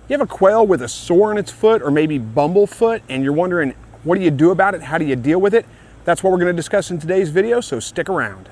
You have a quail with a sore on its foot, or maybe bumblefoot, and you're wondering, what do you do about it? How do you deal with it? That's what we're going to discuss in today's video, so stick around.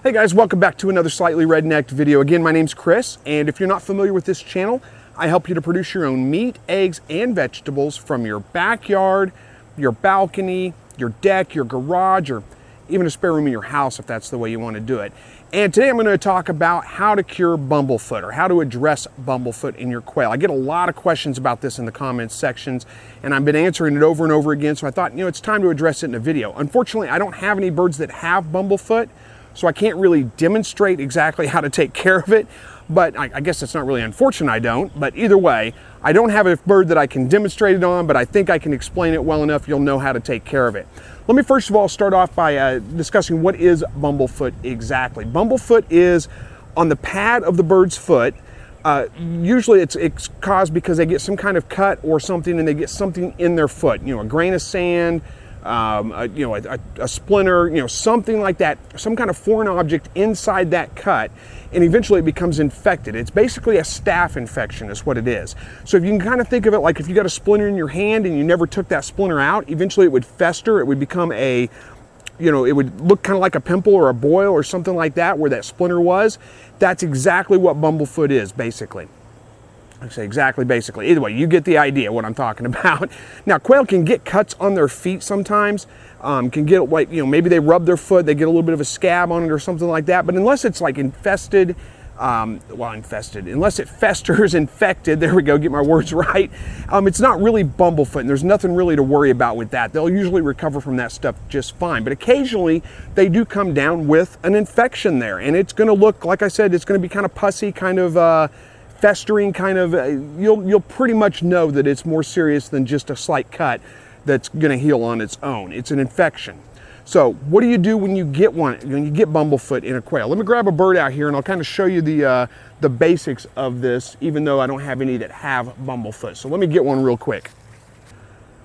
Hey guys, welcome back to another Slightly Rednecked video. Again, my name's Chris, and if you're not familiar with this channel, I help you to produce your own meat, eggs, and vegetables from your backyard, your balcony, your deck, your garage, or even a spare room in your house if that's the way you want to do it. And today I'm going to talk about how to cure bumblefoot, or how to address bumblefoot in your quail. I get a lot of questions about this in the comments sections, and I've been answering it over and over again, so I thought, it's time to address it in a video. Unfortunately, I don't have any birds that have bumblefoot, so I can't really demonstrate exactly how to take care of it, but I guess it's not really unfortunate I don't, but either way, I don't have a bird that I can demonstrate it on, but I think I can explain it well enough you'll know how to take care of it. Let me first of all start off by discussing what is bumblefoot exactly. Bumblefoot is on the pad of the bird's foot. Usually it's caused because they get some kind of cut or something, and they get something in their foot, a grain of sand, a splinter, something like that, some kind of foreign object inside that cut, and eventually it becomes infected. It's basically a staph infection is what it is. So if you can kind of think of it like if you got a splinter in your hand and you never took that splinter out, eventually it would fester, it would become it would look kind of like a pimple or a boil or something like that where that splinter was. That's exactly what bumblefoot is, basically. I say exactly, basically. Either way, you get the idea what I'm talking about. Now, quail can get cuts on their feet sometimes. Can get like, maybe they rub their foot, they get a little bit of a scab on it or something like that. But unless it's like infested, unless it festers, infected, there we go, get my words right, it's not really bumblefoot, and there's nothing really to worry about with that. They'll usually recover from that stuff just fine. But occasionally, they do come down with an infection there. And it's going to look, like I said, it's going to be kind of pussy, kind of festering, kind of, you'll pretty much know that it's more serious than just a slight cut that's going to heal on its own. It's an infection. So what do you do when you get bumblefoot in a quail? Let me grab a bird out here and I'll kind of show you the basics of this, even though I don't have any that have bumblefoot. So let me get one real quick.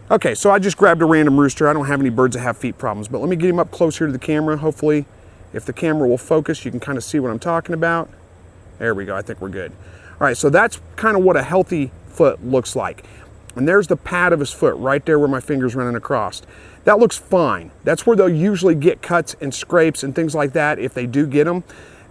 Okay, so I just grabbed a random rooster. I don't have any birds that have feet problems, but let me get him up closer to the camera. Hopefully, if the camera will focus, you can kind of see what I'm talking about. There we go, I think we're good. All right, so that's kind of what a healthy foot looks like. And there's the pad of his foot right there where my finger's running across. That looks fine. That's where they'll usually get cuts and scrapes and things like that if they do get them.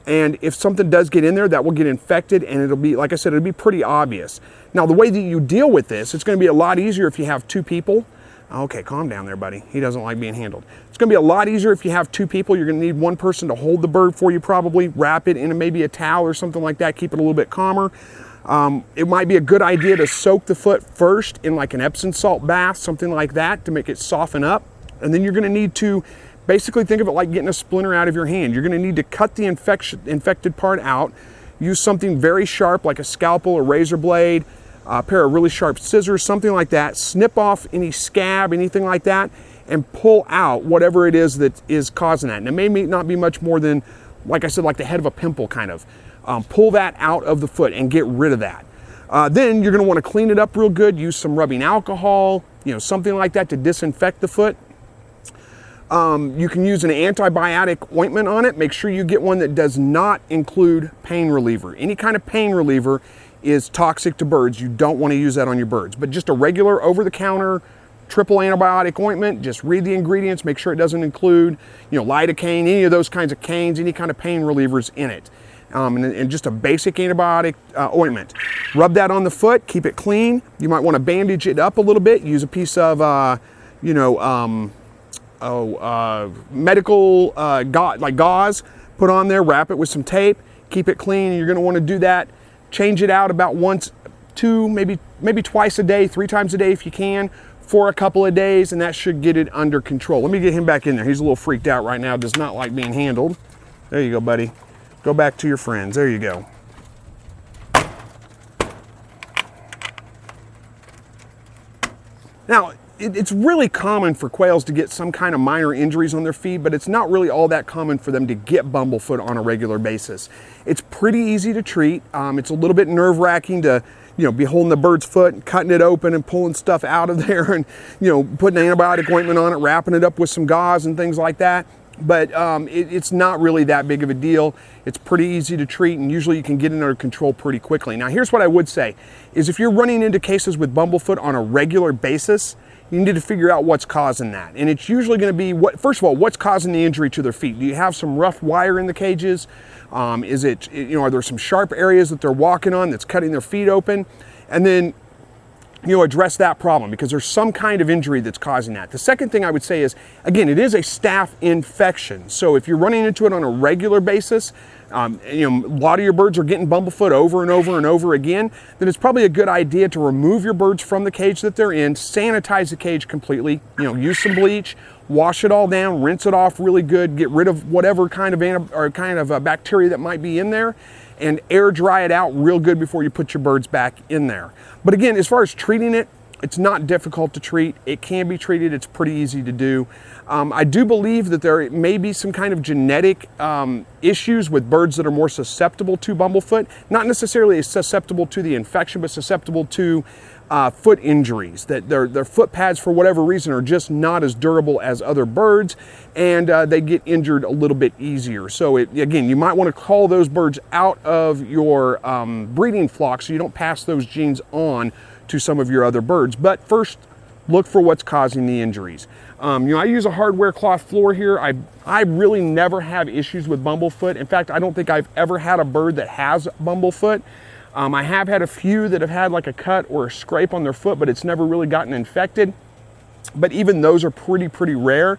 And if something does get in there, that will get infected, and it'll be, like I said, it'll be pretty obvious. Now, the way that you deal with this, it's going to be a lot easier if you have two people. Okay, calm down there, buddy. He doesn't like being handled. It's going to be a lot easier if you have two people. You're going to need one person to hold the bird for you, probably wrap it in maybe a towel or something like that, keep it a little bit calmer. It might be a good idea to soak the foot first in like an Epsom salt bath, something like that, to make it soften up. And then you're going to need to basically think of it like getting a splinter out of your hand. You're going to need to cut the infected part out, use something very sharp like a scalpel or razor blade, a pair of really sharp scissors, something like that, snip off any scab, anything like that, and pull out whatever it is that is causing that. And it may not be much more than, like I said, like the head of a pimple kind of. Pull that out of the foot and get rid of that. Then you're going to want to clean it up real good, use some rubbing alcohol, something like that to disinfect the foot. You can use an antibiotic ointment on it. Make sure you get one that does not include pain reliever. Any kind of pain reliever is toxic to birds. You don't want to use that on your birds. But just a regular over-the-counter triple antibiotic ointment, just read the ingredients, make sure it doesn't include, lidocaine, any of those kinds of canes, any kind of pain relievers in it. And just a basic antibiotic ointment. Rub that on the foot, keep it clean. You might want to bandage it up a little bit, use a piece of, medical gauze, put on there, wrap it with some tape, keep it clean. You're going to want to do that. Change it out about once, maybe twice a day, 3 times a day if you can, for a couple of days, and that should get it under control. Let me get him back in there. He's a little freaked out right now, does not like being handled. There you go, buddy. Go back to your friends. There you go. Now, it's really common for quails to get some kind of minor injuries on their feet, but it's not really all that common for them to get bumblefoot on a regular basis. It's pretty easy to treat. It's a little bit nerve-wracking to be holding the bird's foot and cutting it open and pulling stuff out of there and, putting an antibiotic ointment on it, wrapping it up with some gauze and things like that. but it's not really that big of a deal. It's pretty easy to treat, and usually you can get it under control pretty quickly. Now, here's what I would say, is if you're running into cases with bumblefoot on a regular basis, you need to figure out what's causing that. And it's usually going to be, first of all, what's causing the injury to their feet? Do you have some rough wire in the cages? Is it, are there some sharp areas that they're walking on that's cutting their feet open? And then, address that problem, because there's some kind of injury that's causing that. The second thing I would say is, again, it is a staph infection. So if you're running into it on a regular basis, a lot of your birds are getting bumblefoot over and over and over again, then it's probably a good idea to remove your birds from the cage that they're in, sanitize the cage completely, use some bleach, wash it all down, rinse it off really good, get rid of whatever kind of bacteria that might be in there, and air dry it out real good before you put your birds back in there. But again, as far as treating it, it's not difficult to treat. It can be treated. It's pretty easy to do. I do believe that there may be some kind of genetic issues with birds that are more susceptible to bumblefoot, not necessarily susceptible to the infection, but susceptible to foot injuries, that their foot pads, for whatever reason, are just not as durable as other birds, and they get injured a little bit easier. So again, you might want to call those birds out of your breeding flock so you don't pass those genes on to some of your other birds. But first, look for what's causing the injuries. I use a hardware cloth floor here. I really never have issues with bumblefoot. In fact, I don't think I've ever had a bird that has bumblefoot. I have had a few that have had like a cut or a scrape on their foot, but it's never really gotten infected. But even those are pretty rare.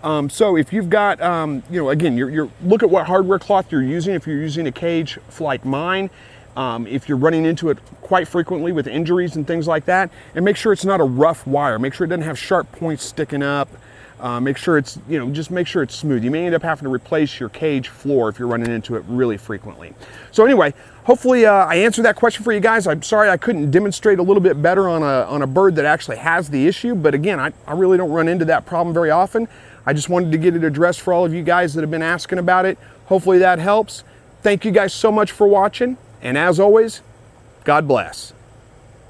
So if you've got, again, you're look at what hardware cloth you're using. If you're using a cage like mine, if you're running into it quite frequently with injuries and things like that, and make sure it's not a rough wire. Make sure it doesn't have sharp points sticking up. Make sure it's, just make sure it's smooth. You may end up having to replace your cage floor if you're running into it really frequently. So anyway, hopefully I answered that question for you guys. I'm sorry I couldn't demonstrate a little bit better on a bird that actually has the issue, but again, I really don't run into that problem very often. I just wanted to get it addressed for all of you guys that have been asking about it. Hopefully that helps. Thank you guys so much for watching, and as always, God bless.